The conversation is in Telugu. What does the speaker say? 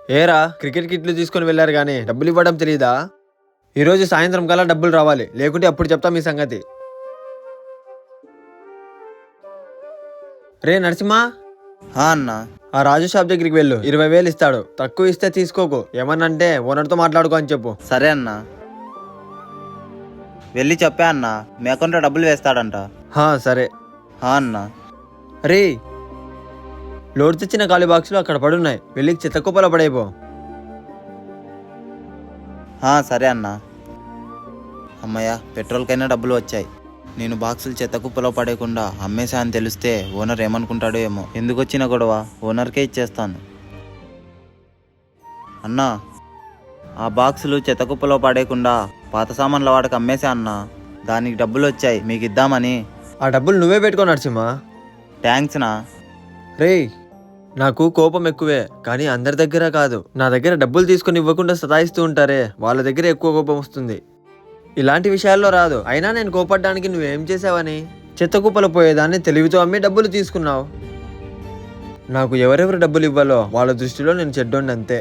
ఏరా క్రికెట్ కిట్లు తీసుకొని వెళ్ళారు కానీ డబ్బులు ఇవ్వడం తెలియదా? ఈరోజు సాయంత్రం కల్లా డబ్బులు రావాలి, లేకుంటే అప్పుడు చెప్తా మీ సంగతి. రే నరసింహ, అన్న. ఆ రాజు షాప్ దగ్గరికి వెళ్ళు, 20,000 ఇస్తాడు. తక్కువ ఇస్తే తీసుకోకు, ఏమన్నంటే ఓనర్తో మాట్లాడుకో అని చెప్పు. సరే అన్న. వెళ్ళి చెప్పా అన్న, మీ అకౌంట్లో డబ్బులు వేస్తాడంట. సరే. అన్న. రే, లోడ్ తెచ్చిన ఖాళీ బాక్సులు అక్కడ పడున్నాయి, వెళ్ళి చెత్త కుప్పలో పడైపో. సరే అన్న. అమ్మయ్య, పెట్రోల్కైనా డబ్బులు వచ్చాయి. నేను బాక్సులు చెత్త కుప్పలో పడేయకుండా అమ్మేశా అని తెలిస్తే ఓనర్ ఏమనుకుంటాడో ఏమో. ఎందుకు వచ్చిన గొడవ, ఓనర్కే ఇచ్చేస్తాను. అన్నా, ఆ బాక్సులు చెత్త కుప్పలో పడేయకుండా పాత సామాన్ల వాడికి అమ్మేశా అన్నా. దానికి డబ్బులు వచ్చాయి, మీకు ఇద్దామని. ఆ డబ్బులు నువ్వే పెట్టుకో నరసింహ. థ్యాంక్స్ నా. రే, నాకు కోపం ఎక్కువే, కానీ అందరి దగ్గర కాదు. నా దగ్గర డబ్బులు తీసుకుని ఇవ్వకుండా సతాయిస్తూ ఉంటారే, వాళ్ళ దగ్గర ఎక్కువ కోపం వస్తుంది. ఇలాంటి విషయాల్లో రాదు. అయినా నేను కోపడ్డానికి నువ్వేం చేసావని? చెత్త కుప్పలు పోయేదాన్ని తెలివితో అమ్మి డబ్బులు తీసుకున్నావు. నాకు ఎవరెవరు డబ్బులు ఇవ్వాలో వాళ్ళ దృష్టిలో నేను చెడ్డోండి అంతే.